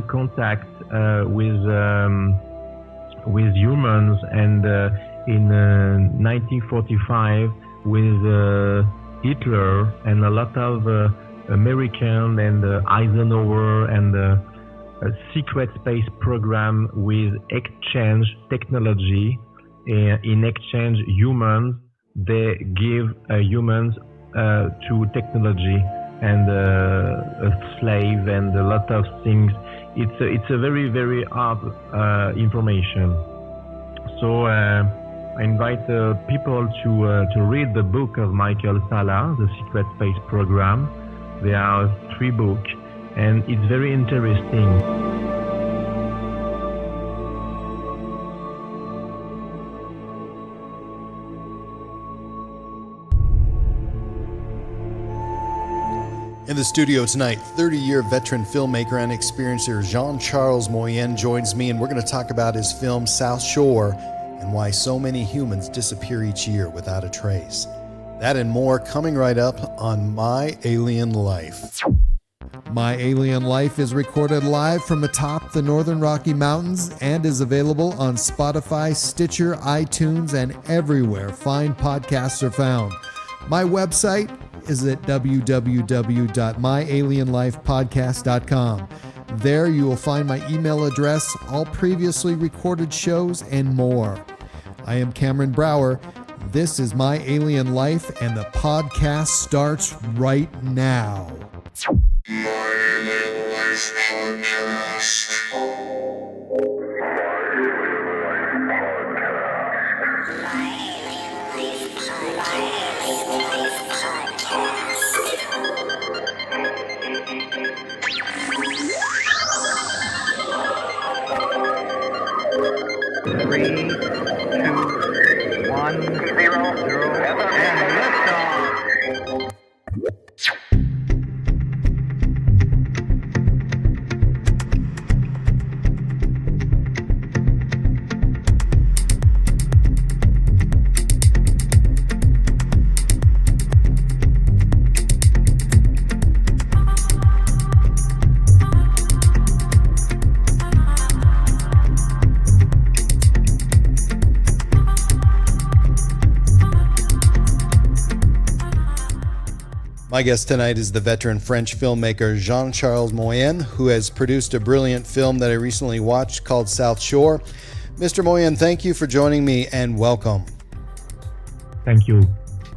contact with humans, and in 1945 with Hitler and a lot of American and Eisenhower and a secret space program with exchange technology. In exchange, humans, they give humans to technology and a slave and a lot of things. It's a very, very hard information. So I invite people to read the book of Michael Sala, The Secret Space Program. There are 3 books, and it's very interesting. In the studio tonight, 30-year veteran filmmaker and experiencer Jean-Charles Moyen joins me, and we're going to talk about his film South Shore and why so many humans disappear each year without a trace. That and more coming right up on My Alien Life. My Alien Life is recorded live from atop the Northern Rocky Mountains and is available on Spotify, Stitcher, iTunes, and everywhere fine podcasts are found. My website is at www.myalienlifepodcast.com. There you will find my email address, all previously recorded shows, and more. I am Cameron Brauer. This is My Alien Life, and the podcast starts right now. My Alien Life Podcast. Three, 2, 1, 0, and liftoff. My guest tonight is the veteran French filmmaker Jean-Charles Moyen, who has produced a brilliant film that I recently watched called South Shore. Mr. Moyen, thank you for joining me and welcome. Thank you.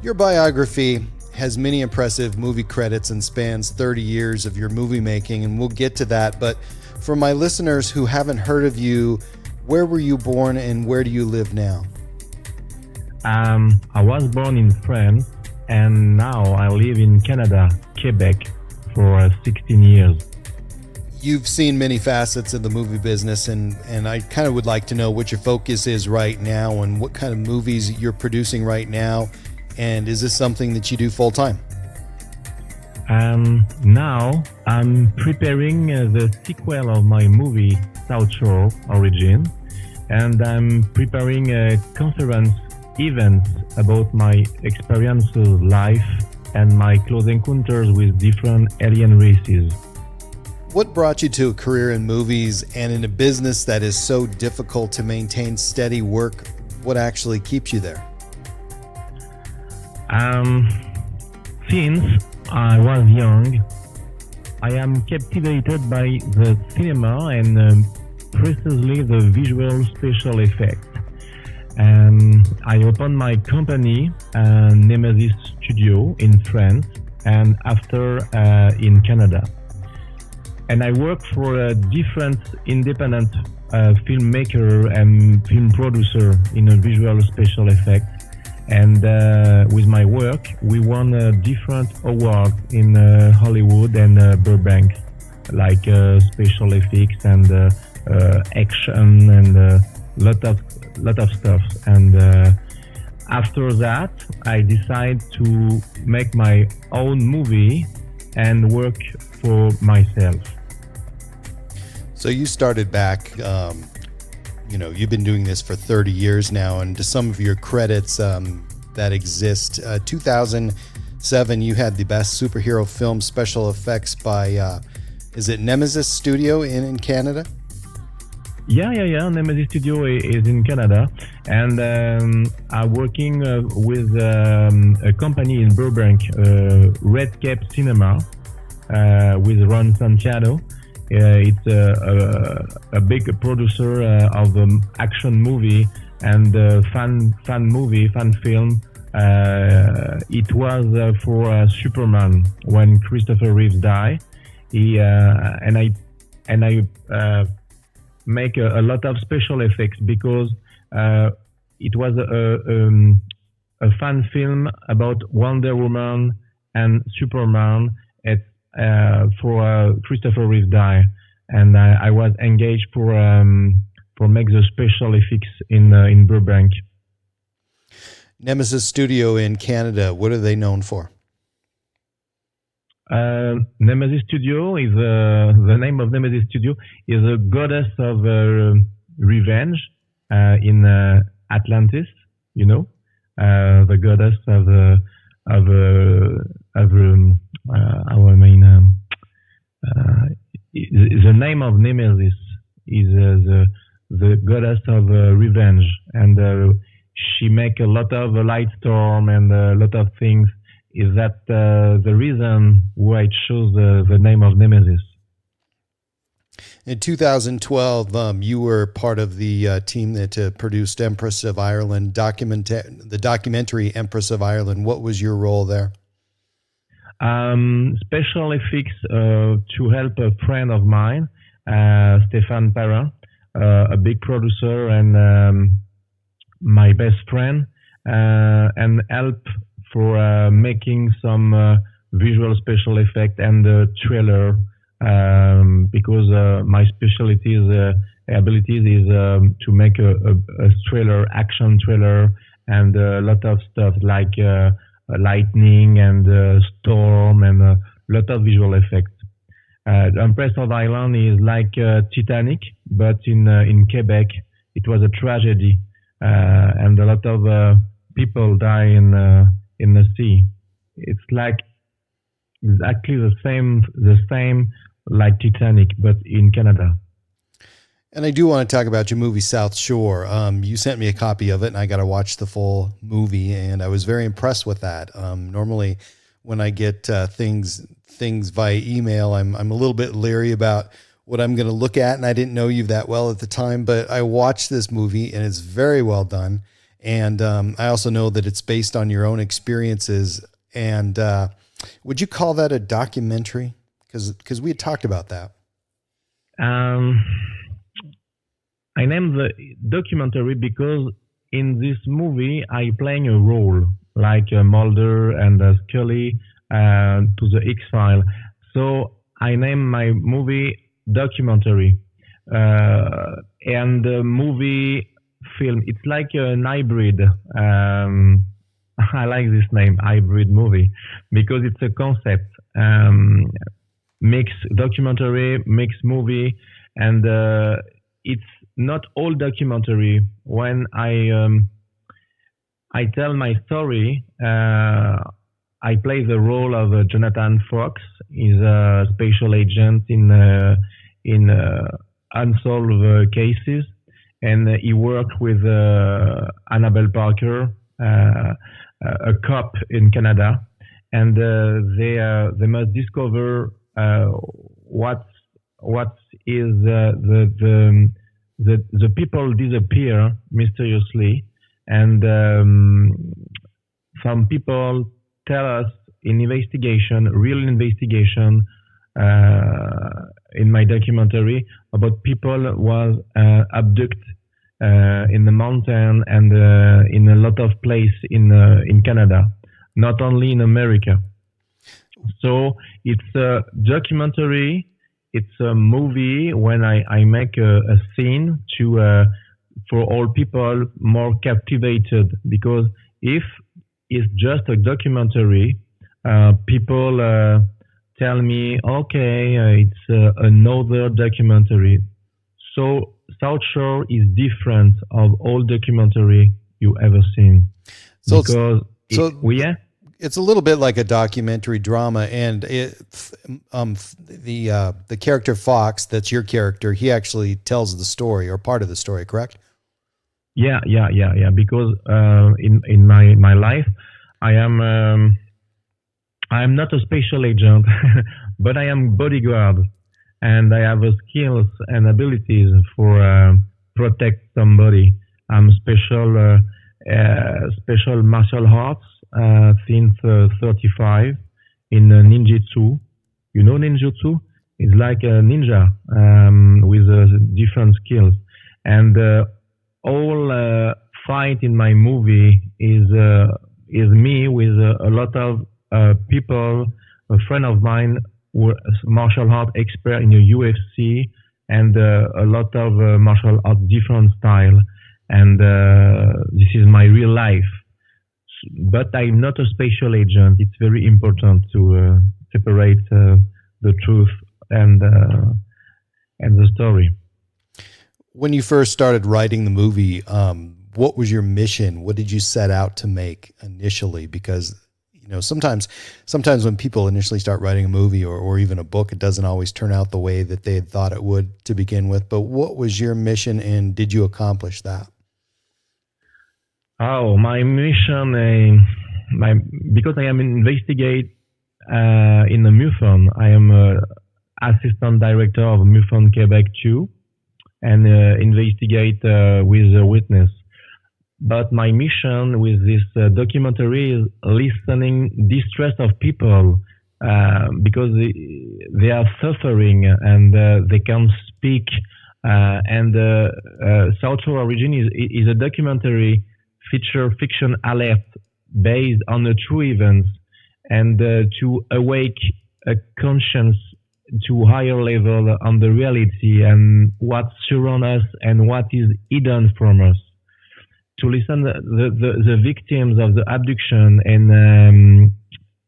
Your biography has many impressive movie credits and spans 30 years of your movie making, and we'll get to that. But for my listeners who haven't heard of you, where were you born and where do you live now? I was born in France, and now I live in Canada, Quebec, for 16 years. You've seen many facets of the movie business, and I kind of would like to know what your focus is right now and what kind of movies you're producing right now, and is this something that you do full-time? Now I'm preparing the sequel of my movie, South Shore Origin, and I'm preparing a conference event about my experiences, life, and my close encounters with different alien races. What brought you to a career in movies and in a business that is so difficult to maintain steady work? What actually keeps you there? Since I was young, I am captivated by the cinema and precisely the visual special effects. I opened my company, Nemesis Studio, in France, and after in Canada. And I work for a different independent filmmaker and film producer in a visual special effects. And with my work, we won different awards in Hollywood and Burbank, like special effects and action and lot of stuff. And after that, I decided to make my own movie and work for myself. So you started back, you've been doing this for 30 years now, and to some of your credits that exist, 2007, you had the best superhero film special effects by Is it Nemesis Studio in Canada? Yeah. Nemesis Studio is in Canada, and I'm working with a company in Burbank, Red Cape Cinema, with Ron Santiago. It's a big producer of action movie and fan film. It was for Superman when Christopher Reeves died. And I make a lot of special effects because it was a fan film about Wonder Woman and Superman for Christopher Reeves die, and I was engaged for make the special effects in Burbank. Nemesis Studio in Canada, what are they known for? Nemesis Studio is the name of Nemesis Studio is a goddess of revenge in Atlantis. You know, the goddess of our main. The name of Nemesis is the goddess of revenge, and she make a lot of light storm and a lot of things. Is that the reason why it chose the name of Nemesis? In 2012, you were part of the team that produced Empress of Ireland, the documentary Empress of Ireland. What was your role there? Special effects to help a friend of mine, Stéphane Parra, a big producer and my best friend, and help for making some visual special effect and trailer, because my abilities is to make a trailer, action trailer, and a lot of stuff like lightning and storm and a lot of visual effects. Empress of Ireland is like Titanic, but in Quebec it was a tragedy, and a lot of people die in the sea. It's like exactly the same like Titanic, but in Canada. And I do want to talk about your movie South Shore. You sent me a copy of it, and I got to watch the full movie, and I was very impressed with that. Normally, when I get things via email, I'm a little bit leery about what I'm going to look at, and I didn't know you that well at the time, but I watched this movie, and it's very well done. And I also know that it's based on your own experiences. And would you call that a documentary? Because we had talked about that. I named the documentary because in this movie I playing a role like Mulder and Scully to the X-Files. So I named my movie documentary, and the movie film. It's like an hybrid. I like this name, hybrid movie, because it's a concept. Mix documentary, mix movie, and it's not all documentary. When I tell my story, I play the role of Jonathan Fox. He's a special agent in unsolved cases, and he worked with Annabelle Parker, a cop in Canada, and they must discover what is the people disappear mysteriously, and some people tell us in real investigation in my documentary about people was abducted in the mountain and in a lot of place in Canada, not only in America. So it's a documentary, it's a movie when I make a scene to for all people more captivated, because if it's just a documentary, people tell me, okay, it's another documentary. So South Shore is different of all documentary you ever seen. So because so yeah. It's a little bit like a documentary drama, and the character Fox, that's your character, he actually tells the story or part of the story, correct? Yeah. Because in my life, I am not a special agent, but I am bodyguard, and I have skills and abilities for protect somebody. I'm special martial arts since 35 in ninjutsu. You know ninjutsu? It's like a ninja with different skills, and all fight in my movie is me with a lot of people. A friend of mine, who martial art expert in the UFC, and a lot of martial art different style. And this is my real life. But I'm not a special agent. It's very important to separate the truth and the story. When you first started writing the movie, what was your mission? What did you set out to make initially? Because sometimes when people initially start writing a movie or even a book, it doesn't always turn out the way that they had thought it would to begin with. But what was your mission, and did you accomplish that? Oh, my mission, because I am investigate in the MUFON. I am assistant director of MUFON Quebec 2, and investigate with a witness. But my mission with this documentary is listening distress of people because they are suffering and they can't speak. And South Shore Origin is a documentary feature fiction alert based on the true events, and to awake a conscience to higher level on the reality and what surrounds us and what is hidden from us. To listen the victims of the abduction and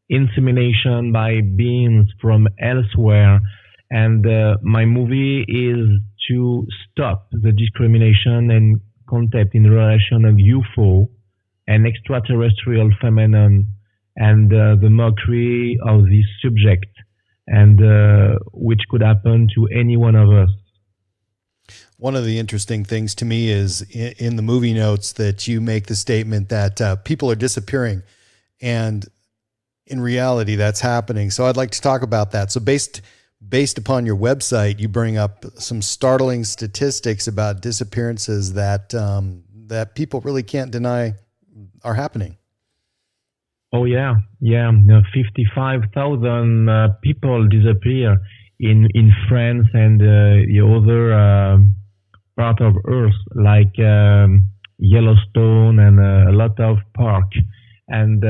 insemination by beings from elsewhere. And my movie is to stop the discrimination and concept in relation of UFO and extraterrestrial phenomenon, and the mockery of this subject, and which could happen to any one of us. One of the interesting things to me is in the movie notes that you make the statement that people are disappearing, and in reality that's happening. So I'd like to talk about that. So based upon your website, you bring up some startling statistics about disappearances that that people really can't deny are happening. Oh yeah. 55,000 people disappear in France and the other part of Earth, like Yellowstone and a lot of park. And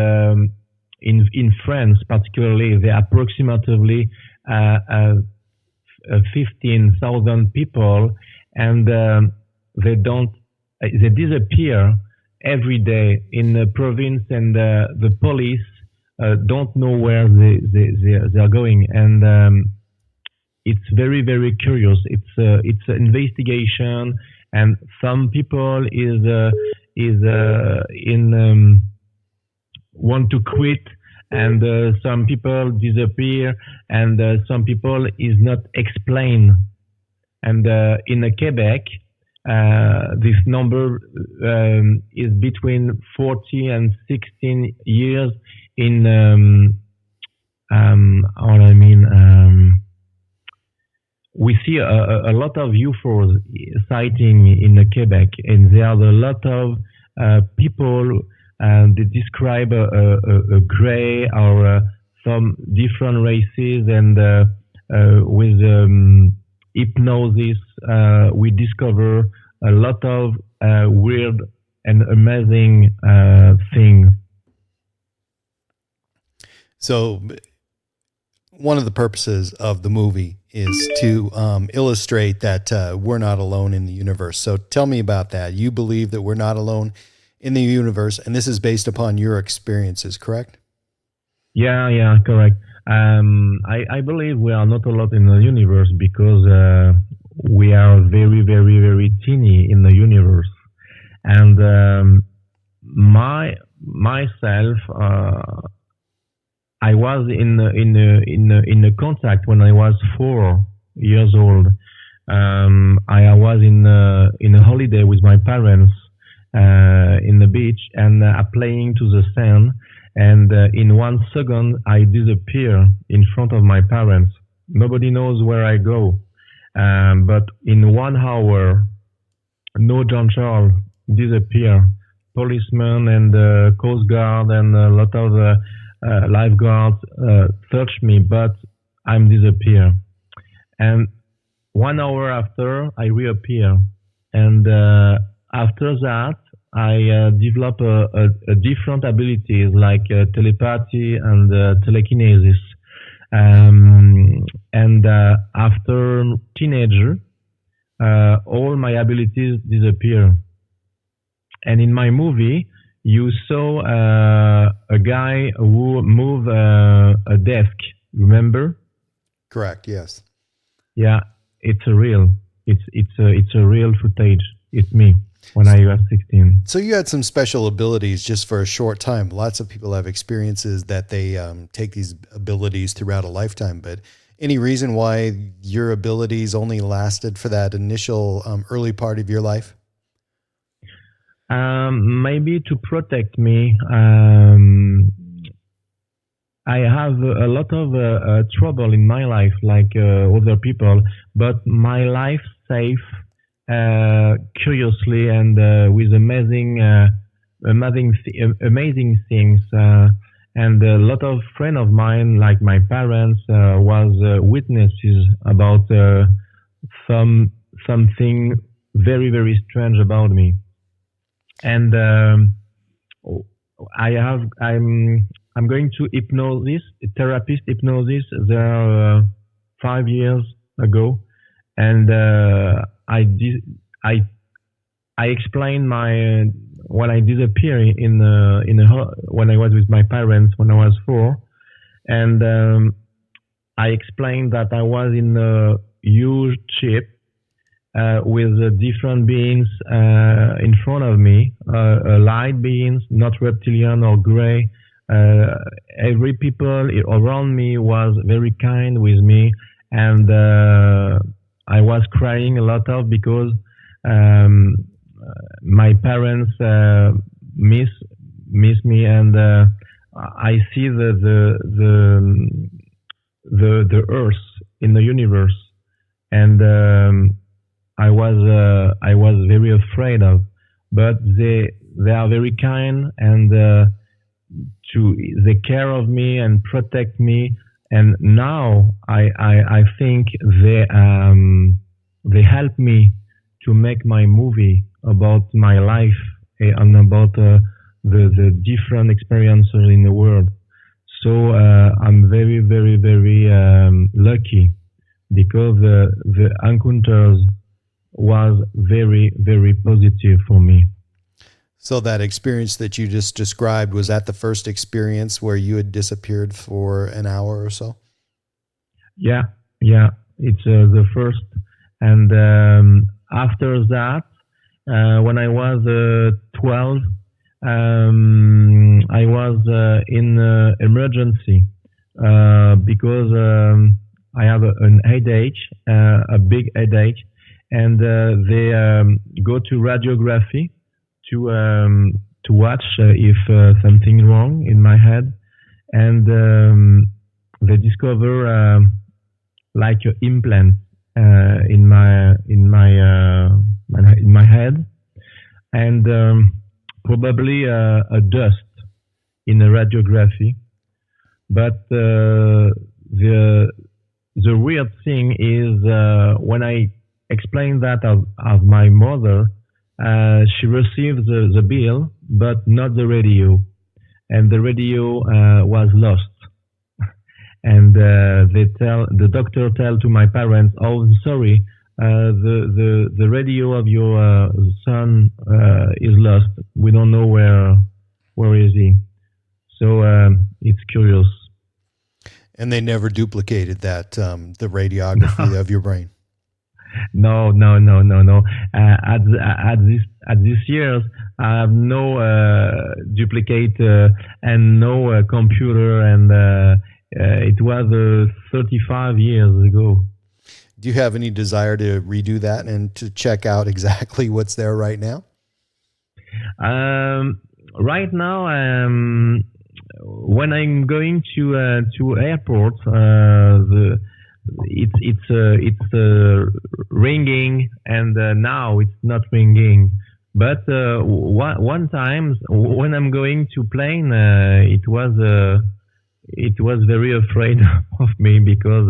in France, particularly, there are approximately 15,000 people, and they disappear every day in the province, and the police don't know where they are going, and it's very, very curious. It's an investigation, and some people want to quit, and some people disappear, and some people is not explained. And in Quebec, this number is between 40 and 16 years. We see a lot of UFOs sighting in Quebec, and there are a lot of people. They describe a gray or some different races, and with hypnosis, we discover a lot of weird and amazing things. So one of the purposes of the movie is to illustrate that we're not alone in the universe. So tell me about that. You believe that we're not alone in the universe, and this is based upon your experiences, correct? Yeah, correct. I believe we are not alone in the universe because we are very, very, very teeny in the universe. And myself, I was in a contact when I was 4 years old. I was in a holiday with my parents in the beach and playing to the sand. And in 1 second, I disappear in front of my parents. Nobody knows where I go. But in 1 hour, no Jean-Charles disappear. Policemen and Coast Guard and a lot of lifeguards search me, but I'm disappear. And 1 hour after, I reappear. And after that, I develop a different abilities like telepathy and telekinesis. And after teenager, all my abilities disappear. And in my movie, you saw a guy who moved a desk. Remember? Correct. Yes. Yeah, it's a real footage. It's me when I was 16. So you had some special abilities just for a short time. Lots of people have experiences that they take these abilities throughout a lifetime. But any reason why your abilities only lasted for that initial early part of your life? Maybe to protect me. I have a lot of trouble in my life, like other people, but my life safe, curiously and with amazing things. And a lot of friends of mine, like my parents, was witnesses about something very, very strange about me. And I'm going to hypnosis, therapist hypnosis. There are 5 years ago, and I explained when I disappeared when I was with my parents when I was 4, and I explained that I was in a huge ship with different beings in front of me, light beings, not reptilian or gray. Every people around me was very kind with me, and I was crying a lot because my parents miss me, and I see the Earth in the universe, and I was very afraid of, but they are very kind, and they care of me and protect me, and now I think they help me to make my movie about my life and about the different experiences in the world. So I'm very, very, very lucky because the encounters was very, very positive for me. So that experience that you just described, was that the first experience where you had disappeared for an hour or so? Yeah, it's the first. And after that, when I was 12, I was in emergency because I have an headache, a big headache, and they go to radiography to watch if something wrong in my head, and they discover like an implant in my head, and probably a dust in the radiography. But the weird thing is when I explained that of my mother, she received the bill, but not the radio, and the radio was lost. And the doctor tell to my parents, "Oh, sorry, the radio of your son is lost. We don't know where is he." So it's curious. And they never duplicated that the radiography of your brain. No, no, no, no, no. At this years, I have no duplicate and no computer, and it was 35 years ago. Do you have any desire to redo that and to check out exactly what's there right now? Right now, when I'm going to airport, it's ringing, and now it's not ringing. But one time when I'm going to plane, it was very afraid of me because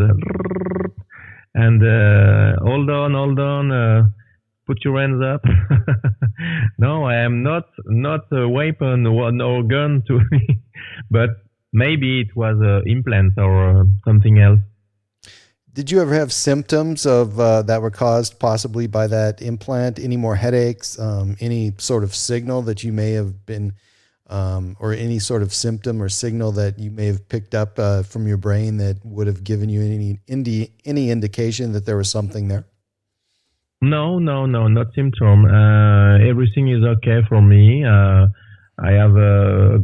and hold on, put your hands up. No, I am not a weapon or gun to me, but maybe it was implant or something else. Did you ever have symptoms of that were caused possibly by that implant? Any more headaches? Any sort of signal that you may have been, or any sort of symptom or signal that you may have picked up from your brain that would have given you any indication that there was something there? No, not symptom. Everything is okay for me. I have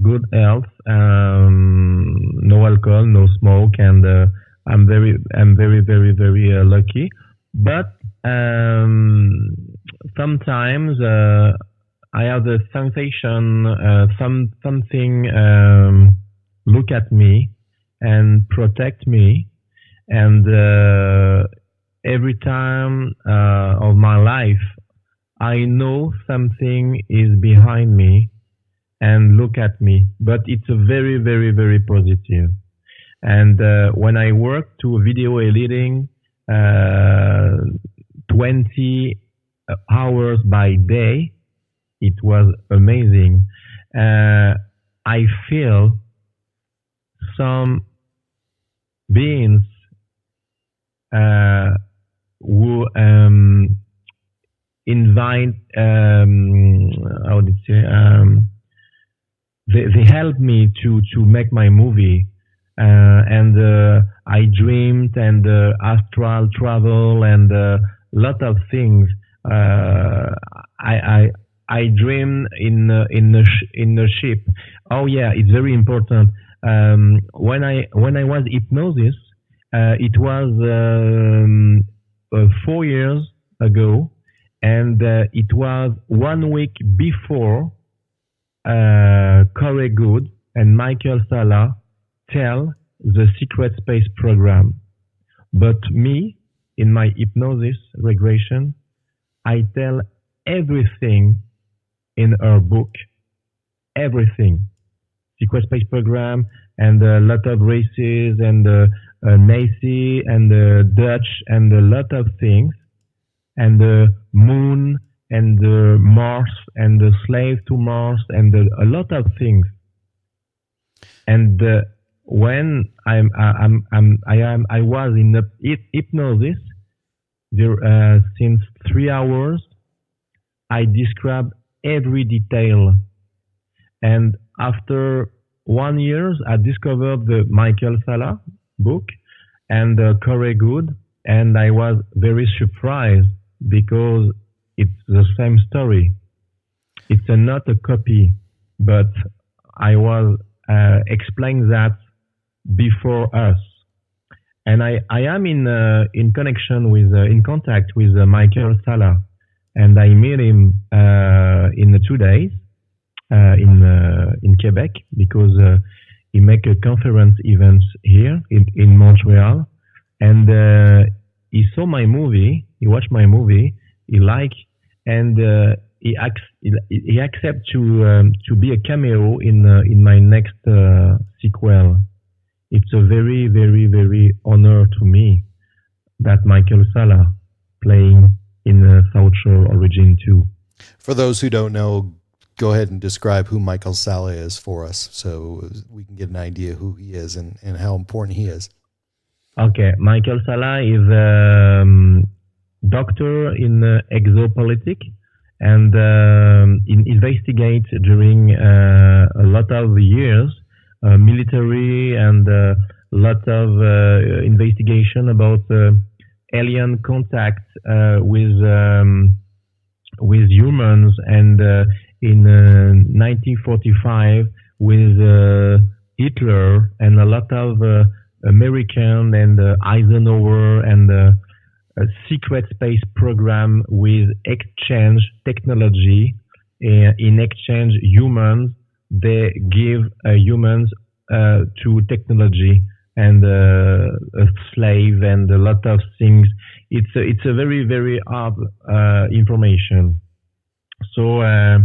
good health. No alcohol, no smoke, and I'm very lucky. But sometimes I have the sensation something look at me and protect me, and every time of my life, I know something is behind me and look at me, but it's a very positive. And when I work to video editing 20 hours by day, it was amazing. I feel some beings who invite, how did you say, they helped me to make my movie. And I dreamed and astral travel and lot of things. I dreamed in a ship. Oh yeah, it's very important. When I was Hypnosis, it was 4 years ago, and it was 1 week before Corey Good and Michael Sala tell the secret space program. But me, in my hypnosis regression, I tell everything in her book, everything. Secret space program and a lot of races and Nazi and Dutch and a lot of things, and the moon and the Mars and the slave to Mars and a lot of things. And when I was in the hypnosis since 3 hours, I describe every detail. And after 1 year, I discovered the Michael Sala book and Corey Good, and I was very surprised because it's the same story. It's not a copy, but I was explaining that before us. And I am in connection with, in contact with Michael Sala, and I met him in 2 days in Quebec, because he make a conference events here in Montreal, and he saw my movie, he watched my movie, he liked, and he accept to be a cameo in my next sequel. It's a very honor to me that Michael Sala playing in South Shore Origin 2. For those who don't know, go ahead and describe who Michael Sala is for us, so we can get an idea who he is and how important he is. Okay, Michael Sala is doctor in exopolitics, and investigate during a lot of years military and a lot of investigation about alien contact with humans, and in 1945 with Hitler and a lot of American and Eisenhower and a secret space program with exchange technology. In exchange, humans, they give humans to technology and a slave and a lot of things. It's a very, very hard information. So I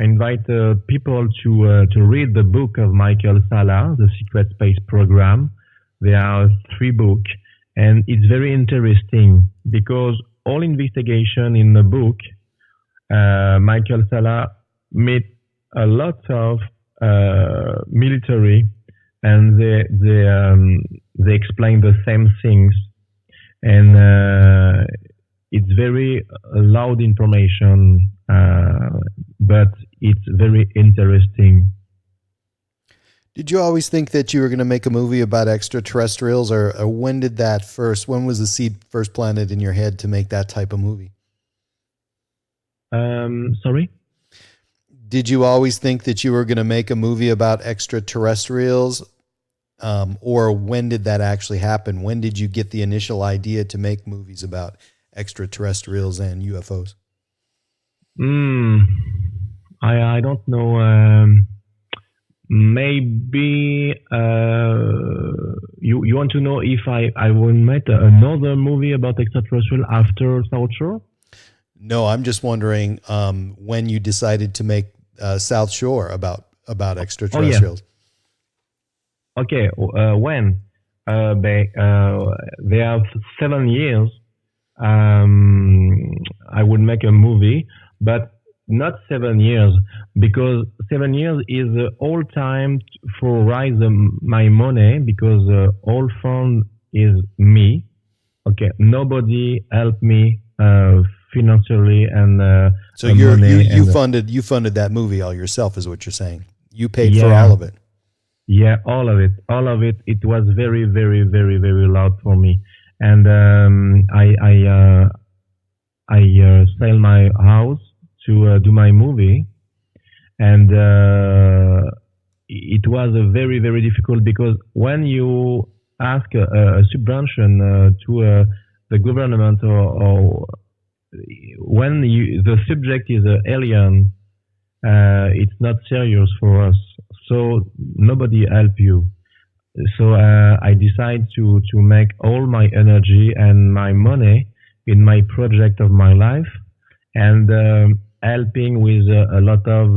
invite people to read the book of Michael Salla, The Secret Space Program. There are 3 books, and it's very interesting because all investigation in the book, Michael Salla met a lot of military, and they explain the same things, and it's very loud information, but it's very interesting. Did you always think that you were going to make a movie about extraterrestrials, or when was the seed first planted in your head to make that type of movie? Sorry? Did you always think that you were going to make a movie about extraterrestrials, or when did that actually happen? When did you get the initial idea to make movies about extraterrestrials and UFOs? I don't know. Maybe you want to know if I will make another movie about extraterrestrial after South Shore? No, I'm just wondering when you decided to make South Shore about extraterrestrials. Oh, yeah. Okay, when? They have 7 years. I would make a movie, but not 7 years, because 7 years is the whole time for raise my money, because all fund is me. Okay, nobody helped me financially, and so you funded that movie all yourself, is what you're saying. You paid for all of it. Yeah, all of it. It was very, very, very, very loud for me, and I sell my house to do my movie, and it was very, very difficult, because when you ask a subvention to the government, or when the subject is an alien, it's not serious for us, so nobody help you. So I decide to make all my energy and my money in my project of my life, and helping with a lot of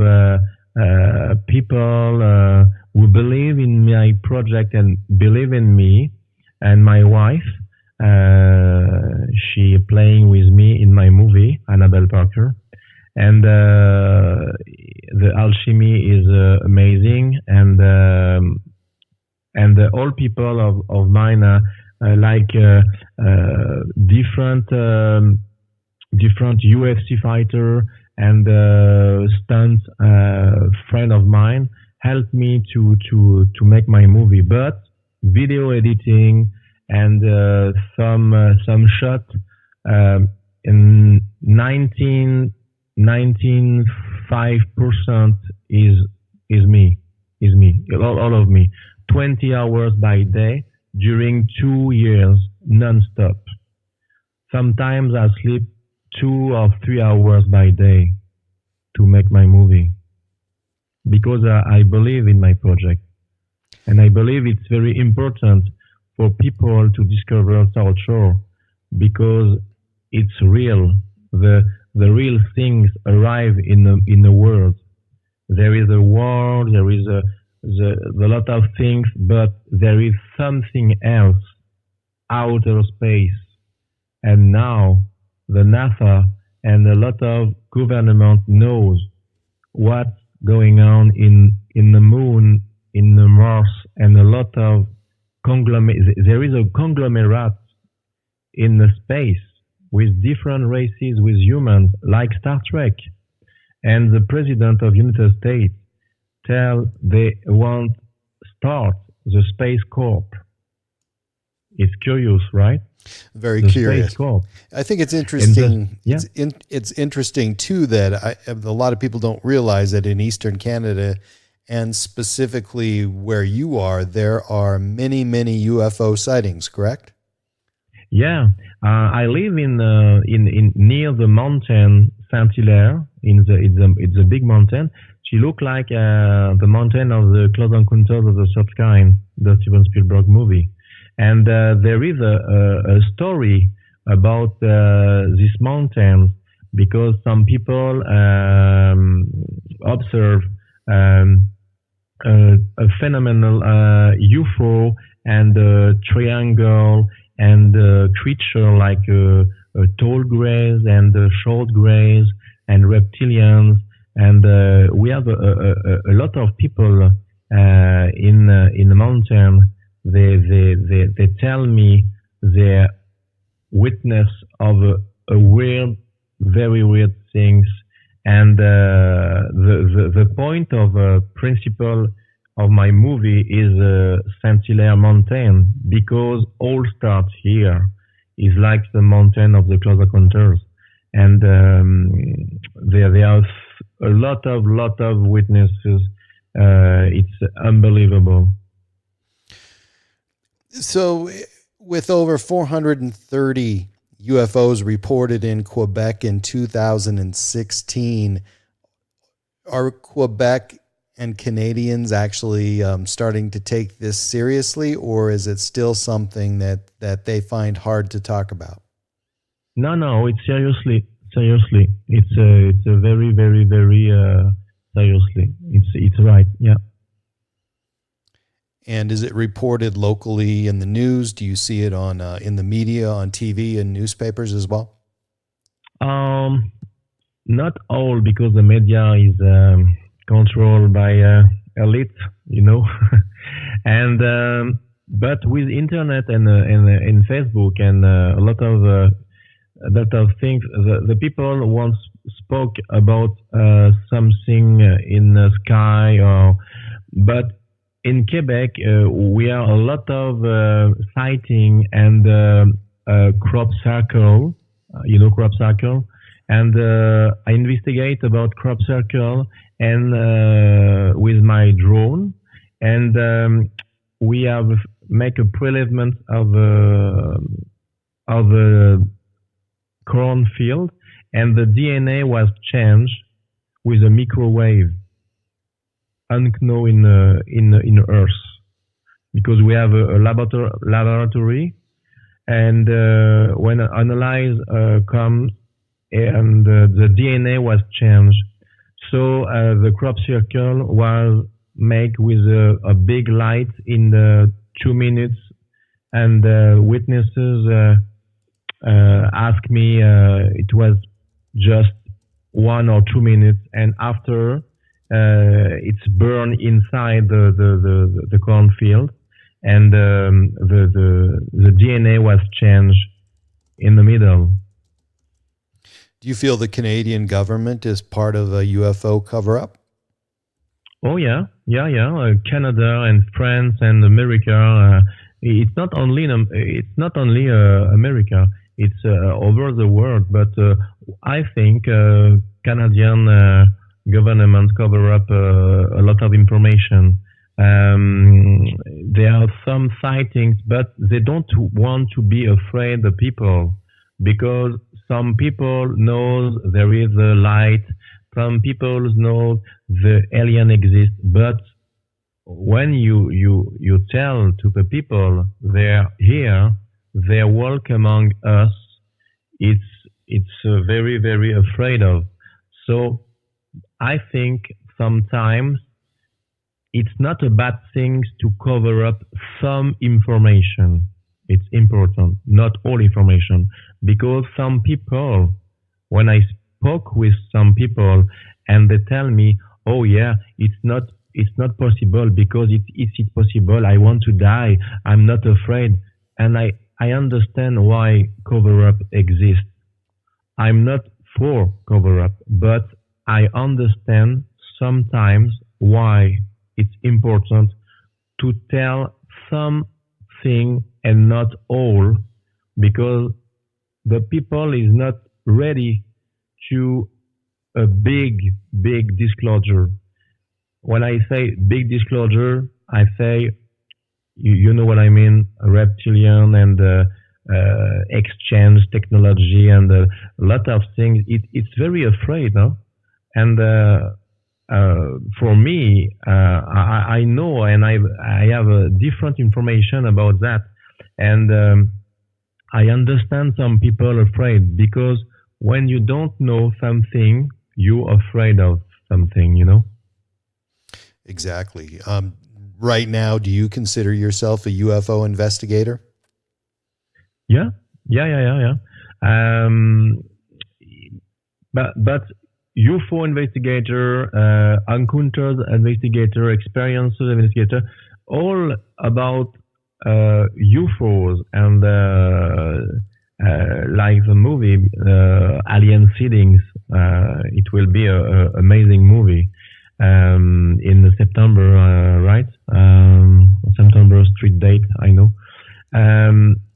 people who believe in my project and believe in me, and my wife, she playing with me in my movie, Annabelle Parker, and the alchemy is amazing, and all people of mine like different UFC fighter and stunt friend of mine helped me to make my movie, but video editing and some shot in 95% is me, all of me. 20 hours by day during 2 years non-stop. Sometimes I sleep 2 or 3 hours by day to make my movie, because I believe in my project, and I believe it's very important for people to discover South Shore, because it's real. The real things arrive in the world. There is a war, there is a lot of things, but there is something else, outer space. And now the NASA and a lot of government knows what's going on in the moon, in the Mars, and a lot of there is a conglomerate in the space with different races, with humans, like Star Trek. And the President of United States they want start the Space Corps. It's curious, right? Very The curious. Space Corps. I think it's interesting. yeah. It's interesting too that a lot of people don't realize that in Eastern Canada, and specifically where you are, there are many UFO sightings. Correct? Yeah, I live in near the mountain Saint-Hilaire. It's a big mountain. She looked like the mountain of the Close Encounters of the Third Kind, the Steven Spielberg movie. And there is a story about this mountain because some people observe a phenomenal UFO and a triangle and a creature like tall greys and short greys and reptilians. And we have a lot of people in the mountain. They tell me they witness of a weird, very weird things. And the point of principle of my movie is Saint-Hilaire Mountain, because all starts here. Is like the mountain of the Close Encounters, and there are a lot of witnesses. It's unbelievable. So, with over 430 UFOs reported in Quebec in 2016, are Quebec and Canadians actually starting to take this seriously, or is it still something that they find hard to talk about? No, it's seriously. It's a very seriously. It's right, yeah. And is it reported locally in the news? Do you see it on in the media, on TV and newspapers as well? Not all, because the media is controlled by elite, and but with internet and Facebook and a lot of things, the people once spoke about something in the sky, but in Quebec we are a lot of sighting and crop circle, crop circle, and I investigate about crop circle and with my drone, and we have make a prelevement of a cornfield, and the DNA was changed with a microwave, unknown in Earth, because we have a laboratory, and when analyze comes, and the DNA was changed. So the crop circle was made with a big light in the 2 minutes, and witnesses asked me it was just 1 or 2 minutes, and after it's burned inside the cornfield, and the DNA was changed in the middle. Do you feel the Canadian government is part of a UFO cover-up? Oh yeah. Canada and France and America. It's not only America. It's over the world. But I think Canadian government cover up a lot of information. There are some sightings, but they don't want to be afraid of people, because some people know there is a light, some people know the alien exists, but when you tell to the people they're here, they walk among us, it's very, very afraid of. So I think sometimes it's not a bad thing to cover up some information. It's important, not all information, because some people, when I spoke with some people, and they tell me, "Oh yeah, it's not possible, because it's possible. I want to die. I'm not afraid," and I understand why cover-up exists. I'm not for cover-up, but I understand sometimes why it's important to tell something and not all, because the people is not ready to a big disclosure. When I say big disclosure, I say, you know what I mean, reptilian and exchange technology and a lot of things. It's very afraid, no? And for me, I know, and I have a different information about that, and I understand some people afraid, because when you don't know something, you're afraid of something, you know? Exactly. Right now, do you consider yourself a UFO investigator? Yeah. But UFO investigator, encounters investigator, experiences investigator, all about UFOs and like the movie Alien Sightings. It will be a amazing movie in September, right? September street date, I know.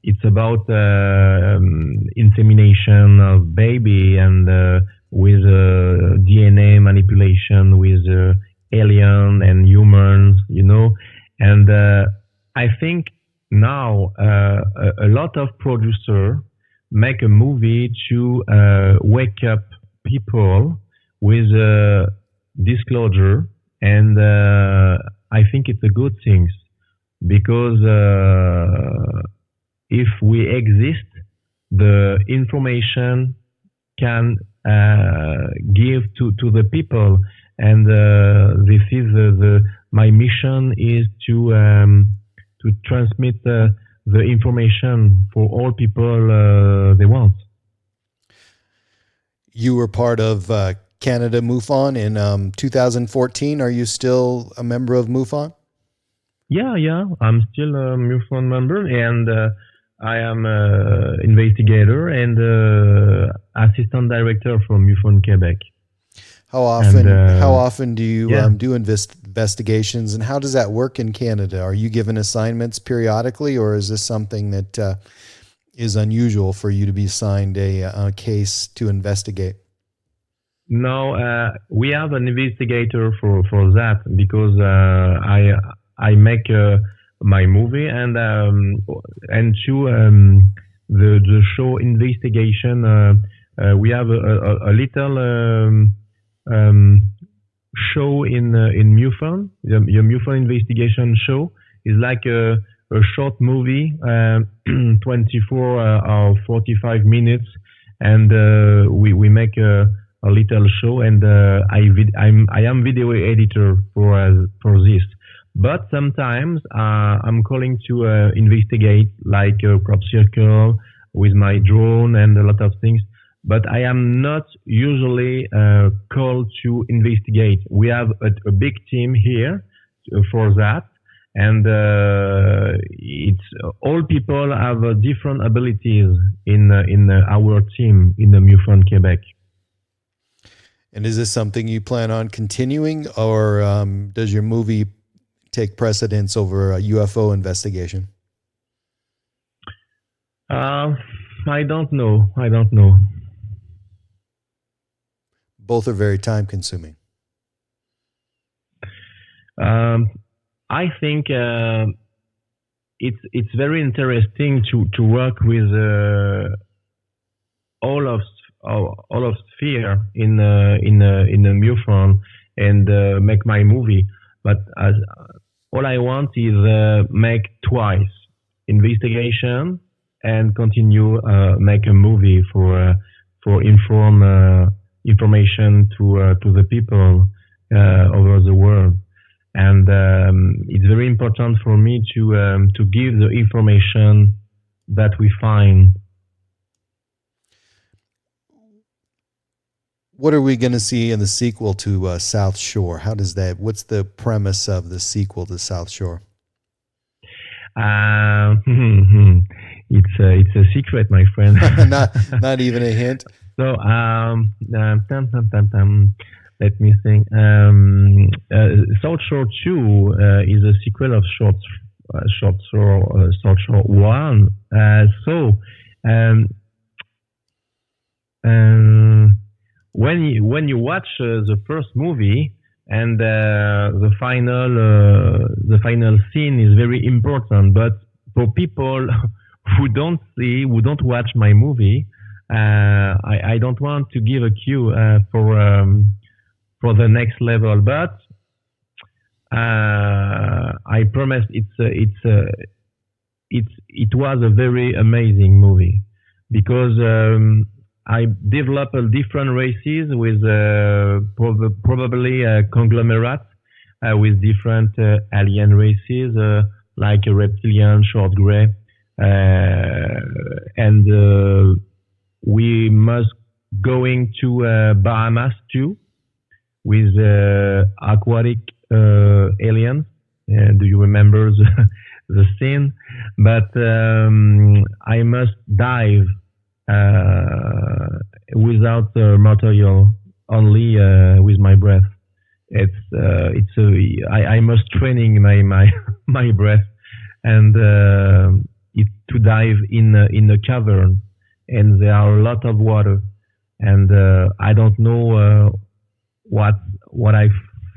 It's about insemination of baby and with DNA manipulation with alien and humans, you know. And I think now a lot of producers make a movie to wake up people with disclosure, and I think it's a good thing, because if we exist, the information can give to the people, and this is my mission is to transmit the information for all people they want. You were part of Canada MUFON in 2014. Are you still a member of MUFON? Yeah. I'm still a MUFON member, and I am investigator and assistant director for MUFON Quebec. How often do you do investigations, and how does that work in Canada? Are you given assignments periodically, or is this something that is unusual for you to be assigned a case to investigate? No, we have an investigator for that, because I make my movie, and to the show investigation, we have a little show in MUFON. The MUFON investigation show is like a short movie, 24 or 45 minutes, and we make a little show, and I am video editor for this. But sometimes I'm calling to investigate, like a crop circle with my drone and a lot of things. But I am not usually called to investigate. We have a big team here for that, and it's all people have different abilities in our team in the MUFON Quebec. And is this something you plan on continuing, or does your movie take precedence over a UFO investigation? I don't know. Both are very time consuming. I think it's very interesting to work with all of sphere in the MUFON and make my movie. But all I want is make twice investigation and continue make a movie for information to the people over the world. And it's very important for me to give the information that we find. What are we going to see in the sequel to South Shore? What's the premise of the sequel to South Shore? It's a secret, my friend. not even a hint. So let me think. South Shore 2 is a sequel of short one. When you watch the first movie and the final scene is very important, but for people who don't watch my movie, I don't want to give a cue for the next level, but I promise it was a very amazing movie because I developed different races with probably conglomerates with different alien races like a reptilian, short gray, and we must going to Bahamas too with aquatic aliens. Do you remember the scene? But I must dive without material, only with my breath. I must training my breath, and to dive in a cavern, and there are a lot of water, and I don't know what I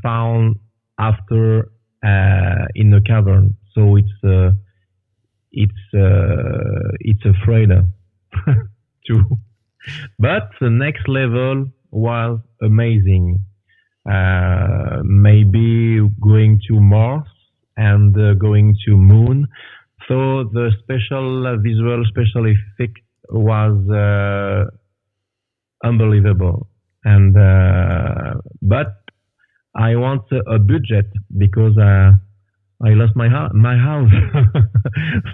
found after in the cavern. So it's afraid too. But the next level was amazing. Maybe going to Mars and going to Moon. So the visual special effect was unbelievable. And but I want a budget because I lost my house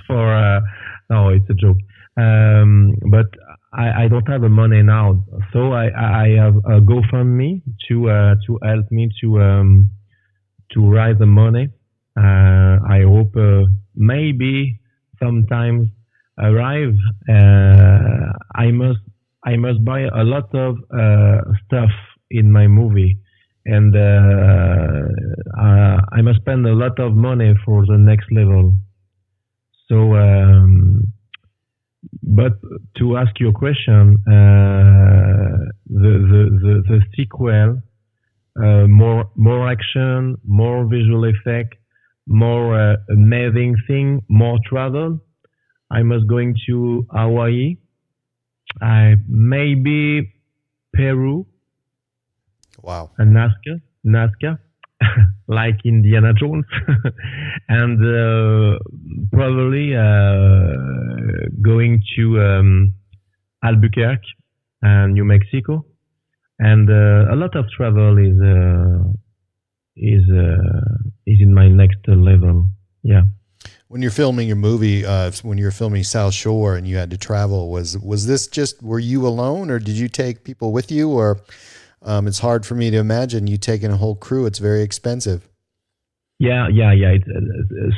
for no, it's a joke. But I don't have the money now, so I have a GoFundMe to help me to raise the money. I hope maybe sometimes arrive. I must buy a lot of stuff in my movie, and I must spend a lot of money for the next level. So, but to ask your question, the sequel, more action, more visual effect, more amazing thing, more travel. I must going to Hawaii, maybe Peru. Wow. And Nazca, like Indiana Jones, and probably going to Albuquerque and New Mexico, and a lot of travel is in my next level. Yeah. When you're filming your movie, when you're filming South Shore and you had to travel, was this just, were you alone, or did you take people with you, or it's hard for me to imagine you taking a whole crew. It's very expensive. Yeah.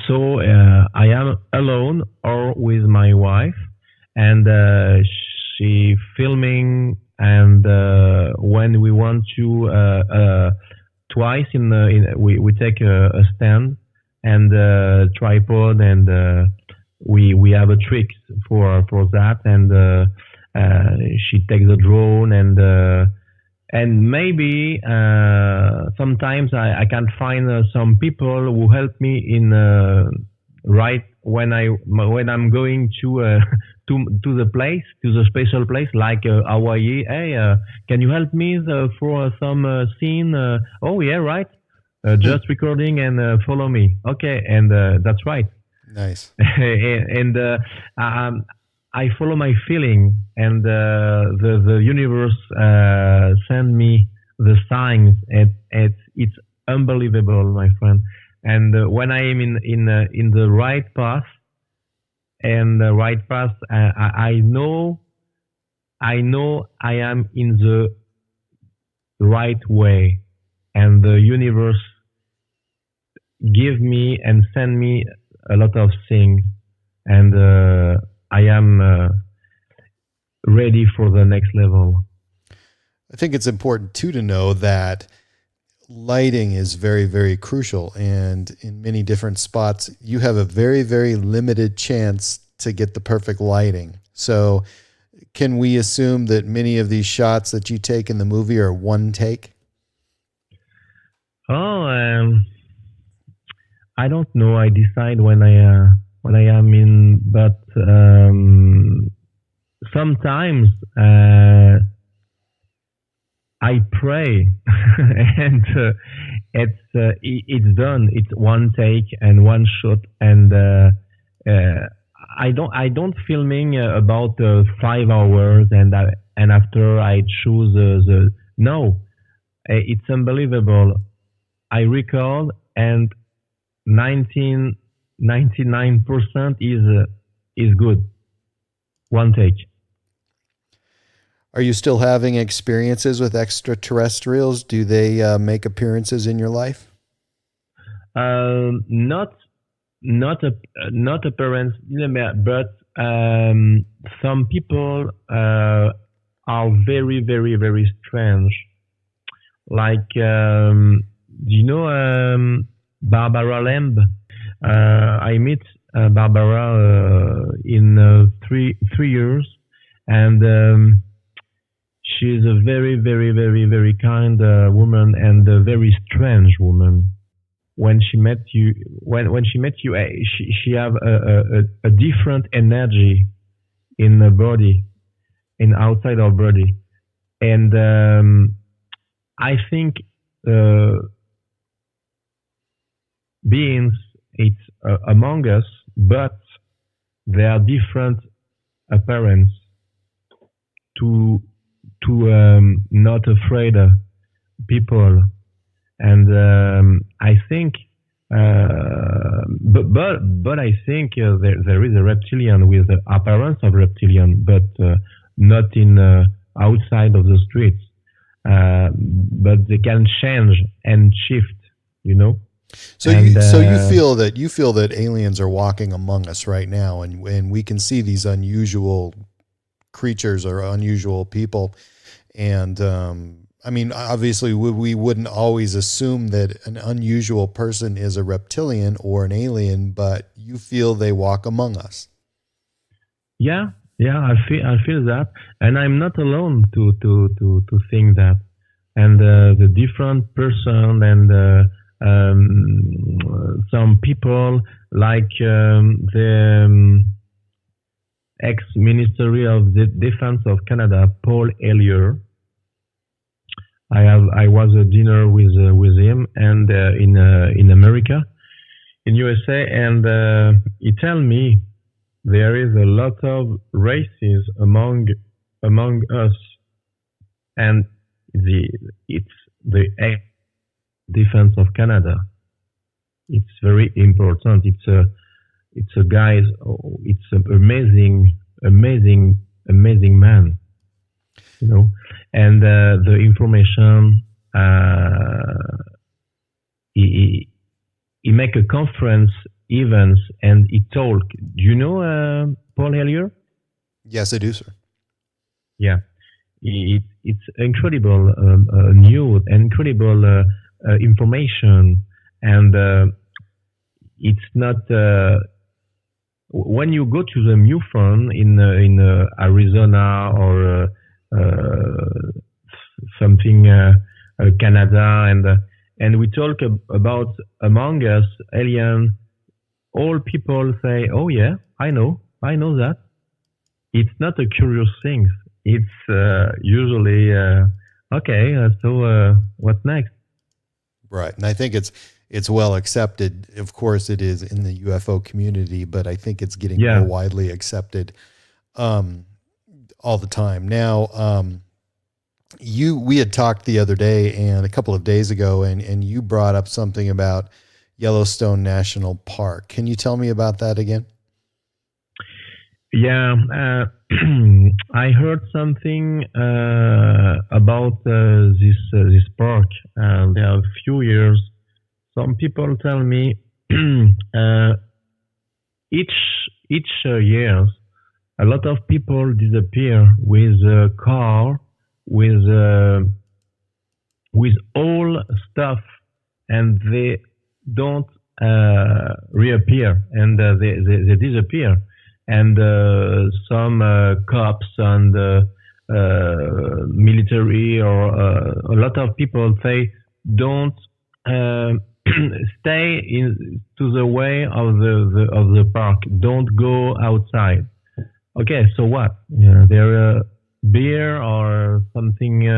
So I am alone or with my wife, and she filming. And when we want to twice we take a stand and tripod, and we have a trick for that. And she takes the drone, and maybe sometimes I can find some people who help me in right when I'm going to the place, to the special place like Hawaii. Hey, can you help me for some scene? Oh yeah, right. Just recording and follow me. Okay, and that's right. Nice. And I follow my feeling, and the universe send me the signs, and it's unbelievable, my friend. And when I am in the right path, I know I am in the right way, and the universe give me and send me a lot of things, and I am ready for the next level. I think it's important too to know that lighting is very, very crucial. And in many different spots, you have a very, very limited chance to get the perfect lighting. So can we assume that many of these shots that you take in the movie are one take? Oh, I don't know. I decide when I am in, but sometimes I pray, and it's done. It's one take and one shot, and I don't filming about 5 hours, and after I choose no. It's unbelievable. I record, and 99% is good. One take. Are you still having experiences with extraterrestrials? Do they make appearances in your life? Not apparent, but some people are very, very, very strange. Like, Barbara Lamb? I met Barbara in 3 years, and she's a very, very, very, very kind woman, and a very strange woman. When she met you, she have a different energy in the body, in outside our body, and I think beings it's among us, but they are different appearance. To not afraid of people, and I think, but I think there is a reptilian with the appearance of reptilian, but not in outside of the streets. But they can change and shift, So you feel that aliens are walking among us right now, and we can see these unusual creatures or unusual people. And I mean, obviously we wouldn't always assume that an unusual person is a reptilian or an alien, but you feel they walk among us. Yeah, I feel that, and I'm not alone to think that. And the different person, and some people like the ex-Ministry of the Defense of Canada, Paul Hellyer. I was at dinner with him, and in America, in USA, and he tell me there is a lot of races among us, and it's the Defense of Canada. It's very important. It's a guys. It's an amazing man, and the information. He make a conference events, and he talk. Do you know Paul Hellyer? Yes, I do, sir. Yeah, it's incredible news, incredible information, and it's not. When you go to the MUFON in Arizona or something Canada, and we talk about among us alien, all people say, "Oh yeah, I know that." It's not a curious thing. It's usually okay. So what's next? Right, and I think it's well accepted. Of course, it is in the UFO community, but I think it's getting more widely accepted all the time. Now, we had talked the other day and a couple of days ago, and you brought up something about Yellowstone National Park. Can you tell me about that again? Yeah, I heard something about this park. There are a few years. Some people tell me each year a lot of people disappear with a car with with all stuff, and they don't reappear, and they disappear. And some cops and military or a lot of people say don't stay to the way of the park. Don't go outside. Okay, so what? There bear or something,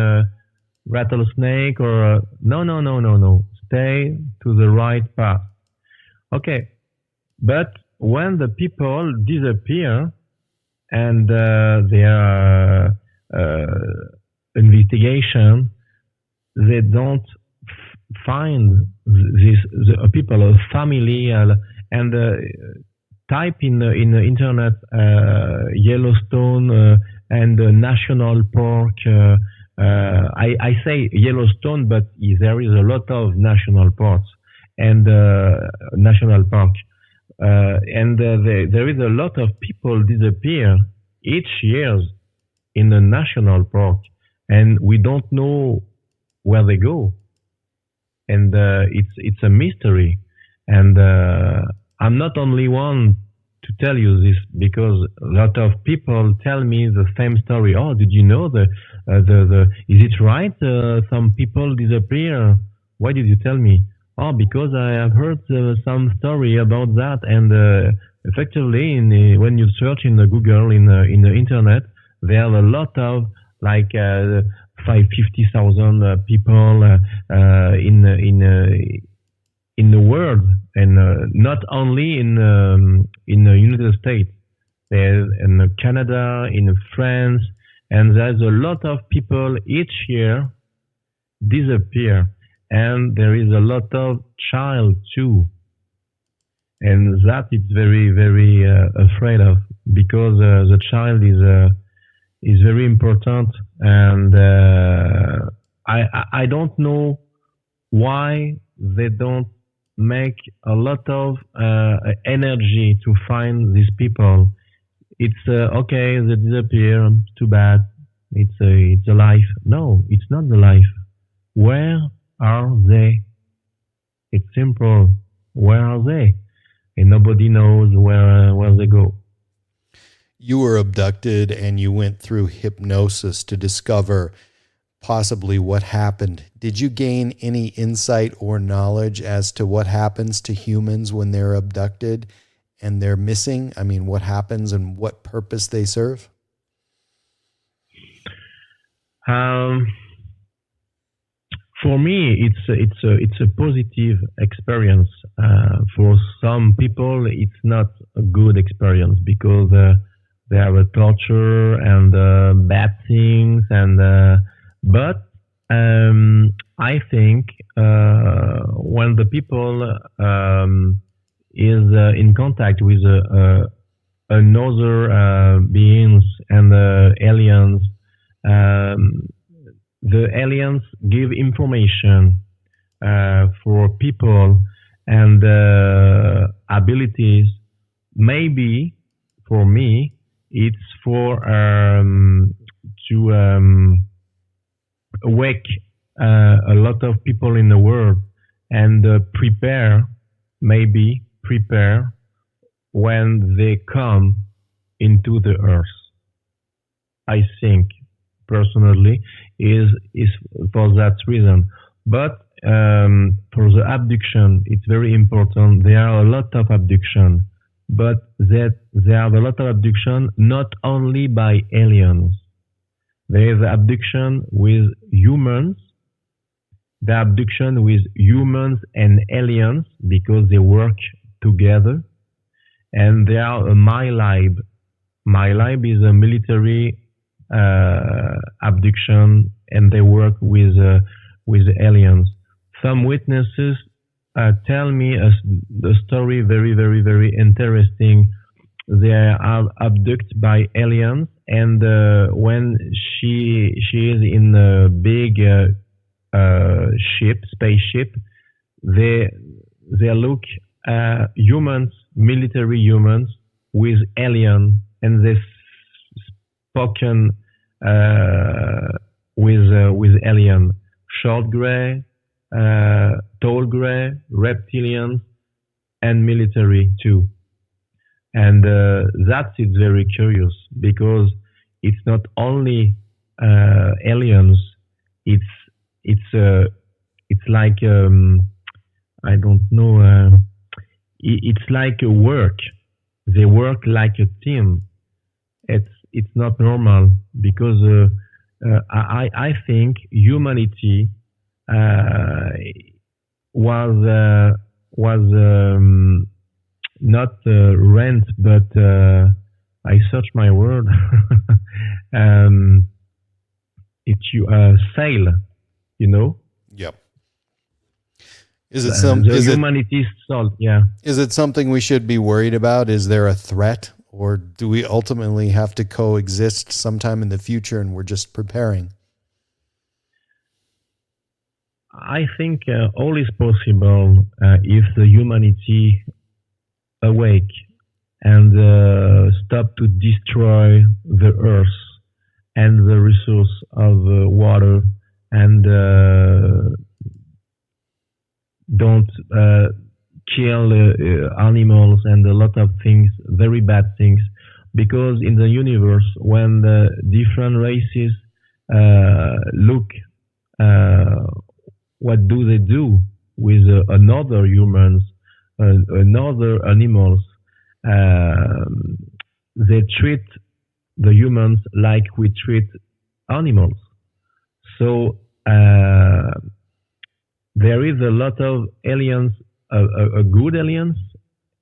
rattlesnake or no. Stay to the right path. Okay, but when the people disappear and their investigation, they don't find the people, a family, and type in the internet Yellowstone and national park. I say Yellowstone, but there is a lot of national parks and national park, and there is a lot of people disappear each year in the national park, and we don't know where they go, and it's a mystery. And I'm not only one to tell you this, because a lot of people tell me the same story. Oh, did you know is it right? Some people disappear. Why did you tell me? Oh, because I have heard some story about that. And effectively, when you search in the Google, in the internet, there are a lot of 50,000 people in the world, and not only in the United States. There's in Canada, in France, and there's a lot of people each year disappear, and there is a lot of child too, and that it's very, very afraid of, because the child is very important, and I don't know why they don't make a lot of energy to find these people. It's okay, they disappear, too bad. It's a life. No, it's not the life. Where are they? It's simple. Where are they? And nobody knows where they go. You were abducted and you went through hypnosis to discover possibly what happened. Did you gain any insight or knowledge as to what happens to humans when they're abducted and they're missing? I mean, what happens and what purpose they serve? For me, it's a positive experience. For some people, it's not a good experience, because they have a torture and bad things, and but I think when the people is in contact with another beings and aliens, the aliens give information for people and abilities. Maybe for me, it's for to awake a lot of people in the world and prepare when they come into the earth. I think personally is for that reason. But for the abduction, it's very important. There are a lot of abduction, but there are a lot of abduction not only by aliens. There is abduction with humans, the abduction with humans and aliens, because they work together. And there are a MyLab. MyLab is a military abduction, and they work with aliens. Some witnesses tell me the story very, very, very interesting. They are abducted by aliens, and when she is in a big spaceship, they look humans, military humans with alien, and they spoken with alien. short gray, tall gray, reptilians, and military too. And that is very curious because it's not only aliens. It's like I don't know. It's like a work. They work like a team. It's not normal because I think humanity was not rent, but I search my word. It's sail, you know. Yep. Is it some? The Is humanity's salt? Yeah. Is it something we should be worried about? Is there a threat, or do we ultimately have to coexist sometime in the future, and we're just preparing? I think all is possible if the humanity awake and stop to destroy the earth and the resource of water and don't kill animals and a lot of things, very bad things, because in the universe, when the different races look, what do they do with another humans, another animals? They treat the humans like we treat animals. So there is a lot of aliens, a good aliens,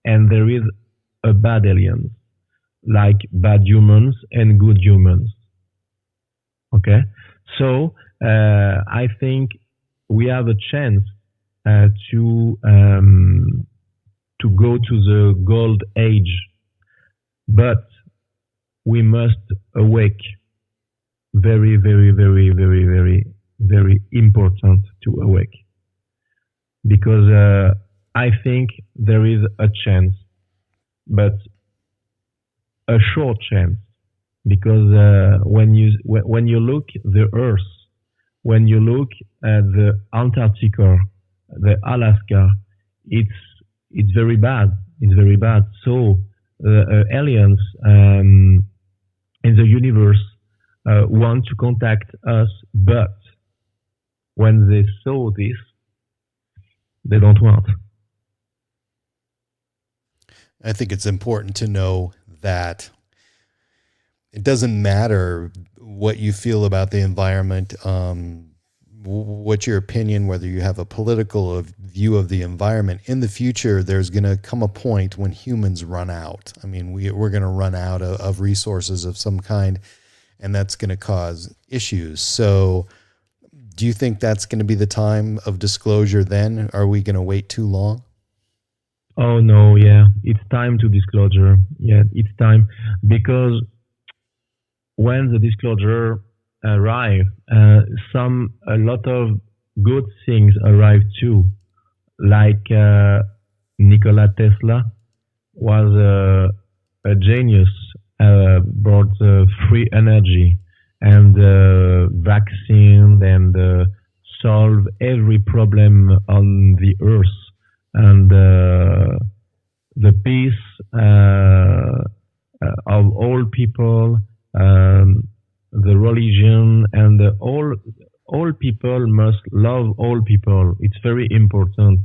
and there is a bad aliens, like bad humans and good humans. Okay, so I think we have a chance to go to the gold age, but we must awake. Very, very, very, very, very, very important to awake. Because I think there is a chance, but a short chance. Because when you look the Earth, when you look at the Antarctica, the Alaska, it's very bad. It's very bad. So aliens in the universe want to contact us, but when they saw this, they don't want. I think it's important to know that it doesn't matter what you feel about the environment, what's your opinion, whether you have a political view of the environment. In the future, there's going to come a point when humans run out. I mean, we're going to run out of resources of some kind, and that's going to cause issues. So do you think that's going to be the time of disclosure then? Are we going to wait too long? Oh, no, yeah. It's time to disclosure. Yeah, it's time. Because when the disclosure arrive, a lot of good things arrive too. Like Nikola Tesla was a genius, brought free energy and vaccine and solve every problem on the earth. And the peace of all people, the religion, and all people must love all people. It's very important.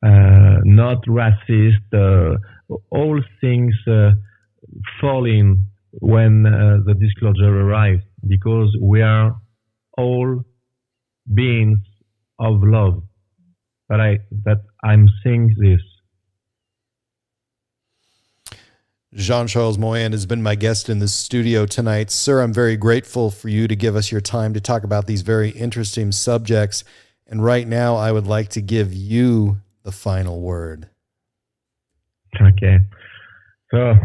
Not racist. All things fall in when the disclosure arrives, because we are all beings of love. But I'm saying this. Jean-Charles Moyen has been my guest in the studio tonight. Sir, I'm very grateful for you to give us your time to talk about these very interesting subjects. And right now, I would like to give you the final word. Okay. So,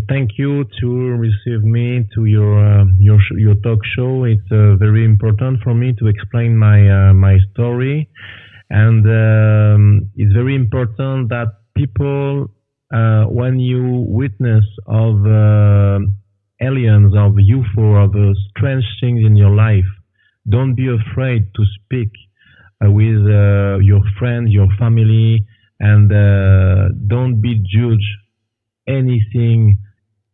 thank you to receive me to your talk show. It's very important for me to explain my story. And it's very important that people, when you witness of aliens, of UFO, of strange things in your life, don't be afraid to speak with your friends, your family, and don't be judged anything,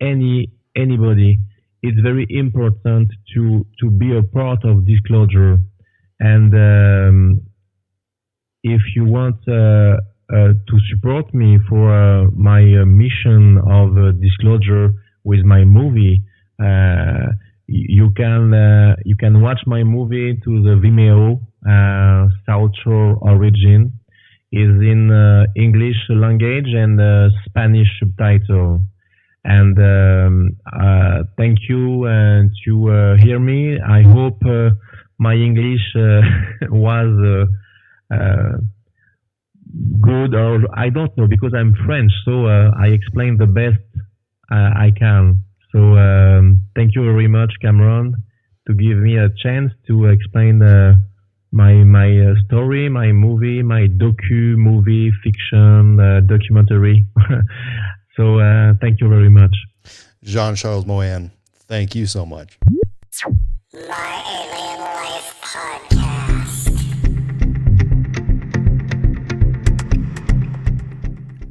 anybody. It's very important to be a part of disclosure. And if you want to support me for my mission of disclosure with my movie, you can watch my movie to the Vimeo. South Shore Origin is in English language and Spanish subtitle. And thank you to hear me. I hope my English was good, or I don't know, because I'm French, so I explain the best I can. So thank you very much, Cameron, to give me a chance to explain my story, my movie, my movie, fiction, documentary. So thank you very much. Jean-Charles Moyen, thank you so much. My Alien Life Podcast.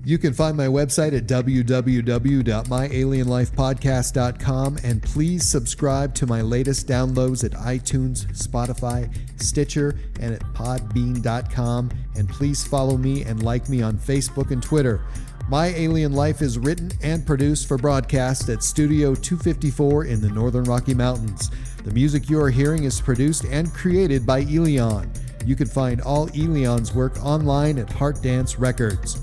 You can find my website at www.myalienlifepodcast.com, and please subscribe to my latest downloads at iTunes, Spotify, Stitcher, and at podbean.com. And please follow me and like me on Facebook and Twitter. My Alien Life is written and produced for broadcast at Studio 254 in the Northern Rocky Mountains. The music you are hearing is produced and created by ELEON. You can find all ELEON's work online at Heart Dance Records.